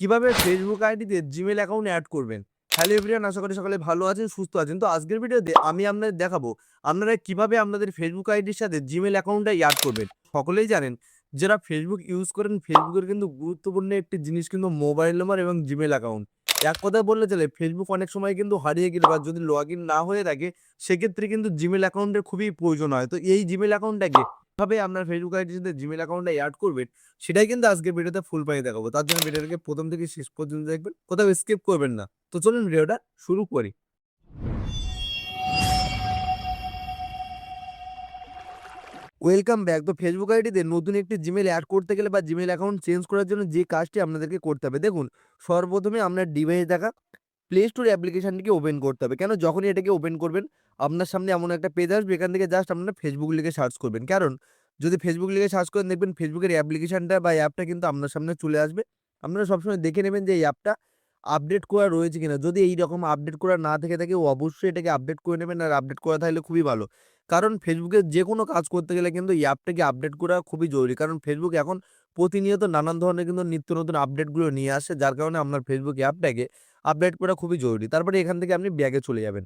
কিভাবে ফেসবুক আইডিতে Gmail account add করবেন। হ্যালো এভরিওয়ান, আশা করি সকলে ভালো আছেন, সুস্থ আছেন। তো আজকের ভিডিওতে আমি আপনাদের দেখাবো আপনারা কিভাবে আপনাদের ফেসবুক আইডির সাথে জিমেল অ্যাকাউন্টটা অ্যাড করবেন। সকলেই জানেন যারা ফেসবুক ইউজ করেন, ফেসবুকের কিন্তু গুরুত্বপূর্ণ একটি জিনিস কিন্তু মোবাইল নম্বর এবং জিমেল অ্যাকাউন্ট। এক কথায় বললে চলে, ফেসবুক অনেক সময় কিন্তু হারিয়ে গেলে বা যদি লগ ইন না হয়ে থাকে, সেক্ষেত্রে কিন্তু জিমেল অ্যাকাউন্টের খুবই প্রয়োজন হয়। তো এই জিমেল অ্যাকাউন্টটাকে কিভাবে আপনার ফেসবুক আইডির সাথে জিমেল অ্যাকাউন্টটা অ্যাড করবেন, সেটাই কিন্তু আজকের ভিডিওতে ফুল পাইয়ে দেখাবো। তার জন্য ভিডিওটাকে প্রথম থেকে শেষ পর্যন্ত দেখবেন, কোথাও স্কিপ করবেন না। তো চলুন ভিডিওটা শুরু করি। Welcome back. তো ফেসবুক আইডিতে নতুন একটি জিমেল অ্যাড করতে গেলে বা জিমেল অ্যাকাউন্ট চেঞ্জ করার জন্য যে কাজটি আপনাদেরকে করতে হবে, দেখুন, সর্বপ্রথমে আপনার ডিভাইসে থাকা প্লে স্টোর অ্যাপ্লিকেশনটিকে ওপেন করতে হবে। কেন, যখনই এটাকে ওপেন করবেন আপনার সামনে এমন একটা পেজ আসবে, এখান থেকে জাস্ট আপনারা ফেসবুক লিখে সার্চ করবেন। কারণ যদি ফেসবুক লিখে সার্চ করেন, দেখবেন ফেসবুকের অ্যাপ্লিকেশনটা বা অ্যাপটা কিন্তু আপনার সামনে চলে আসবে। আপনারা সবসময় দেখে নেবেন যে এই অ্যাপটা আপডেট করা রয়েছে কিনা। যদি এইরকম আপডেট করা না থেকে থাকে, অবশ্যই এটাকে আপডেট করে নেবেন। আর আপডেট করা থাকলে খুবই ভালো। কারণ ফেসবুকে যেকোনো কাজ করতে গেলে কিন্তু এই অ্যাপটাকে আপডেট করা খুবই জরুরি। কারণ ফেসবুক এখন প্রতিনিয়ত নানান ধরনের কিন্তু নিত্য নতুন আপডেটগুলো নিয়ে আসে, যার কারণে আপনার ফেসবুক অ্যাপটাকে আপডেট করা খুবই জরুরি। তারপরে এখান থেকে আপনি ব্যাকে চলে যাবেন।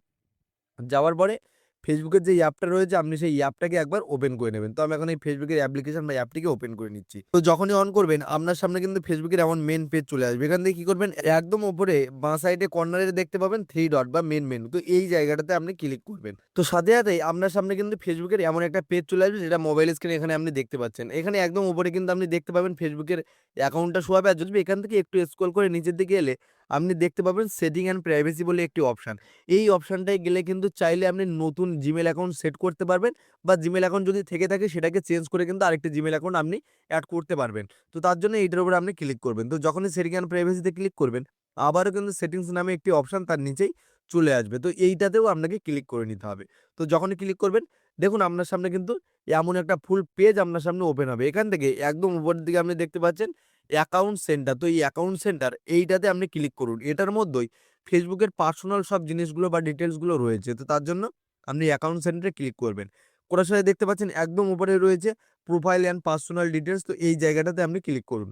যাওয়ার পরে ফেসবুকের যে অ্যাপটা রয়েছে, আপনি সেই অ্যাপটাকে একবার ওপেন করে নেবেন। তো আমি এখন এই ফেসবুকের অ্যাপ্লিকেশন বা অ্যাপটিকে ওপেন করে নিচ্ছি। তো যখনই অন করবেন, আপনার সামনে কিন্তু ফেসবুকের এমন মেন পেজ চলে আসবে। এখান থেকে কি করবেন, একদম উপরে বাঁ সাইডে কর্নারে দেখতে পাবেন 3 ডট বা মেন মেনু। তো এই জায়গাটাতে আপনি ক্লিক করবেন। তো সাথে সাথেই আপনার সামনে কিন্তু ফেসবুকের এমন একটা পেজ চলে আসবে, যেটা মোবাইল স্ক্রিনে এখানে আপনি দেখতে পাচ্ছেন। এখানে একদম উপরে কিন্তু আপনি দেখতে পাবেন ফেসবুকের অ্যাকাউন্টটা শো হবে। আর যদি এখান থেকে একটু স্ক্রল করে নিচের দিকে এলে আপনি দেখতে পাবেন সেটিং অ্যান্ড প্রাইভেসি বলে একটি অপশন। এই অপশনটায় গেলে কিন্তু চাইলে আপনি নতুন জিমেল অ্যাকাউন্ট সেট করতে পারবেন, বা জিমেল অ্যাকাউন্ট যদি থেকে থাকে সেটাকে চেঞ্জ করে কিন্তু আরেকটি জিমেল অ্যাকাউন্ট আপনি অ্যাড করতে পারবেন। তো তার জন্য এইটার উপরে আপনি ক্লিক করবেন। তো যখনই সেটিং অ্যান্ড প্রাইভেসিতে ক্লিক করবেন, আবারও কিন্তু সেটিংস নামে একটি অপশন তার নিচেই চলে আসবে। তো এইটাতেও আপনাকে ক্লিক করে নিতে হবে। তো যখনই ক্লিক করবেন, দেখুন আপনার সামনে কিন্তু এমন একটা ফুল পেজ আপনার সামনে ওপেন হবে। এখান থেকে একদম উপরের দিকে আপনি দেখতে পাচ্ছেন অ্যাকাউন্ট সেন্টার। তো এই অ্যাকাউন্ট সেন্টার এইটাতে আপনি ক্লিক করুন। এটার মধ্যেই ফেসবুকের পার্সোনাল সব জিনিসগুলো বা ডিটেইলসগুলো রয়েছে। তো তার জন্য আপনি অ্যাকাউন্ট সেন্টারে ক্লিক করবেন। করার সাথে দেখতে পাচ্ছেন একদম উপরে রয়েছে প্রোফাইল অ্যান্ড পার্সোনাল ডিটেইলস। তো এই জায়গাটাতে আপনি ক্লিক করুন।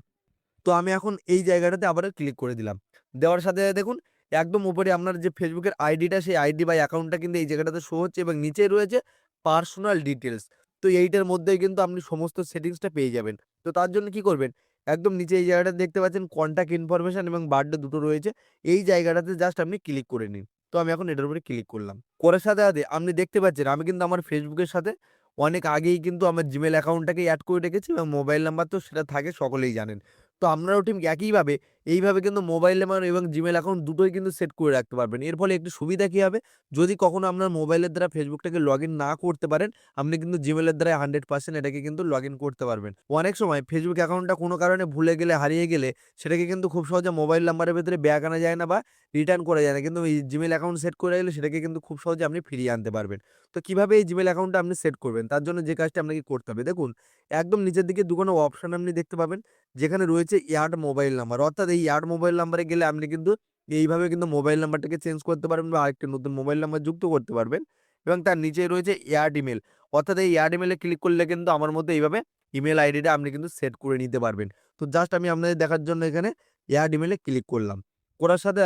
তো আমি এখন এই জায়গাটাতে আবারও ক্লিক করে দিলাম। দেওয়ার সাথে দেখুন একদম উপরে আপনার যে ফেসবুকের আইডিটা, সেই আইডি বা অ্যাকাউন্টটা কিন্তু এই জায়গাটাতে শো হচ্ছে এবং নিচেই রয়েছে পার্সোনাল ডিটেইলস। তো এইটার মধ্যেই কিন্তু আপনি সমস্ত সেটিংসটা পেয়ে যাবেন। তো তার জন্য কি করবেন, একদম নিচে এই জায়গাটাতে দেখতে পাচ্ছেন কনট্যাক্ট ইনফরমেশন এবং বার্থডে দুটো রয়েছে। এই জায়গাটাতে জাস্ট আপনি ক্লিক করে নিন। তো আমি এখন এটার উপরে ক্লিক করলাম। করার সাথে আপনি দেখতে পাচ্ছেন আমি কিন্তু আমার ফেসবুকের সাথে অনেক আগেই কিন্তু আমার জিমেল অ্যাকাউন্টটাকে এড করে রেখেছি এবং মোবাইল নাম্বার তো সেটা থাকে, সকলেই জানেন। তো আপনারাও ঠিক একইভাবে এইভাবে কিন্তু মোবাইল নাম্বার এবং জিমেল অ্যাকাউন্ট দুটোই কিন্তু সেট করে রাখতে পারবেন। এর ফলে একটু সুবিধা কি হবে, যদি কখনো আপনার মোবাইলের দ্বারা ফেসবুকটাকে লগইন না করতে পারেন, আপনি কিন্তু জিমেলের দ্বারা 100% এটাকে কিন্তু লগইন করতে পারবেন। অনেক সময় ফেসবুক অ্যাকাউন্টটা কোনো কারণে ভুলে গেলে, হারিয়ে গেলে সেটাকে কিন্তু খুব সহজে মোবাইল নাম্বারের ভেতরে ব্যাক আনা যায় না বা রিটার্ন করা যায় না। কিন্তু এই জিমেল অ্যাকাউন্ট সেট করে রাখলে সেটাকে কিন্তু খুব সহজে আপনি ফিরিয়ে আনতে পারবেন। তো কিভাবে এই জিমেল অ্যাকাউন্টটা আপনি সেট করবেন, তার জন্য যে কাজটি আপনাকে করতে হবে, দেখুন একদম নিচের দিকে দুখানা অপশন আপনি দেখতে পাবেন, যেখানে রয়েছে এড মোবাইল নাম্বার। অর্থাৎ এই এড মোবাইল নাম্বারে গেলে আপনি কিন্তু এইভাবে কিন্তু মোবাইল নাম্বারটাকে চেঞ্জ করতে পারবেন বা আরেকটি নতুন মোবাইল নাম্বার যুক্ত করতে পারবেন। এবং তার নিচেই রয়েছে এড ইমেল। অর্থাৎ এই এড ইমেলে ক্লিক করলে কিন্তু আমার মতো এইভাবে ইমেল আইডিটা আপনি কিন্তু সেট করে নিতে পারবেন। তো জাস্ট আমি আপনাদের দেখার জন্য এখানে এড ইমেলে ক্লিক করলাম। করার সাথে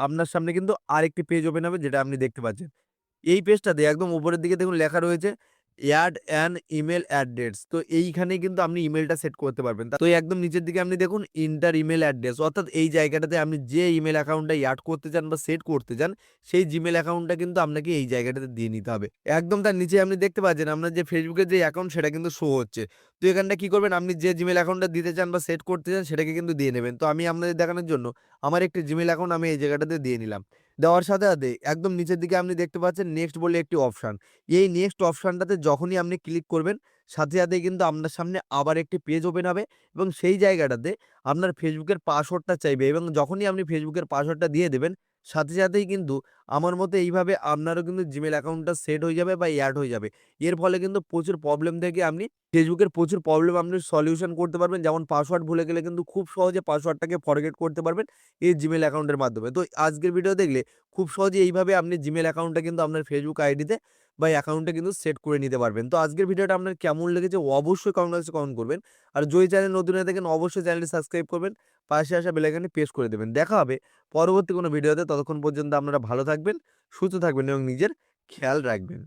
আপনার সামনে কিন্তু আরেকটি পেজ ওপেন হবে, যেটা আপনি দেখতে পাচ্ছেন। এই পেজটাতে একদম উপরের দিকে দেখুন লেখা রয়েছে এড অ্যান ইমেল অ্যাড্রেস। তো এইখানেই কিন্তু আপনি ইমেলটা সেট করতে পারবেন। তো একদম নিচের দিকে আপনি দেখুন ইন্টার ইমেল অ্যাড্রেস। অর্থাৎ এই জায়গাটাতে আপনি যে ইমেল অ্যাকাউন্টটা অ্যাড করতে চান বা সেট করতে চান, সেই জিমেল অ্যাকাউন্টটা কিন্তু আপনাকে এই জায়গাটাতে দিয়ে নিতে হবে। একদম তার নিচে আপনি দেখতে পাচ্ছেন আপনার যে ফেসবুকের যে অ্যাকাউন্ট সেটা কিন্তু শো হচ্ছে। তো এখানটা কি করবেন, আপনি যে জিমেল অ্যাকাউন্টটা দিতে চান বা সেট করতে চান সেটাকে কিন্তু দিয়ে নেবেন। তো আমি আপনাদের দেখানোর জন্য আমার একটি জিমেল অ্যাকাউন্ট আমি এই জায়গাটাতে দিয়ে নিলাম। দেওয়ার সাথে একদম নিচের দিকে আপনি দেখতে পাচ্ছেন নেক্সট বলে একটি অপশন। এই নেক্সট অপশনটাতে যখনই আপনি ক্লিক করবেন, সাথে কিন্তু আপনার সামনে আবার একটি পেজ ওপেন হবে এবং সেই জায়গাটাতে আপনার ফেসবুকের পাসওয়ার্ডটা চাইবে এবং যখনই আপনি ফেসবুকের পাসওয়ার্ডটা দিয়ে দেবেন, সাথেই কিন্তু আমার মতো এইভাবে আপনারও কিন্তু জিমেল অ্যাকাউন্টটা সেট হয়ে যাবে বা এড হয়ে যাবে। এর ফলে কিন্তু প্রচুর প্রবলেম থেকে আপনি ফেসবুকের প্রচুর প্রবলেম আপনি সলিউশন করতে পারবেন। যেমন পাসওয়ার্ড ভুলে গেলে কিন্তু খুব সহজে পাসওয়ার্ডটাকে ফরগেট করতে পারবেন এই জিমেল অ্যাকাউন্টের মাধ্যমে। তো আজকের ভিডিও দেখলে খুব সহজে এইভাবে আপনি জিমেল অ্যাকাউন্টটা কিন্তু আপনার ফেসবুক আইডিতে বা অ্যাকাউন্টে কিন্তু সেট করে নিতে পারবেন। তো আজকের ভিডিওটা আপনার কেমন লেগেছে অবশ্যই কমেন্ট বক্সে কমেন্ট করবেন। আর যদি চ্যানেল নতুন হয়ে থাকেন অবশ্যই চ্যানেলটি সাবস্ক্রাইব করবেন, পাশে আসা বেল আইকনটি প্রেস করে দেবেন। দেখা হবে পরবর্তী কোনো ভিডিওতে, ততক্ষণ পর্যন্ত আপনারা ভালো থাকবেন, সুস্থ থাকবেন এবং নিজের খেয়াল রাখবেন।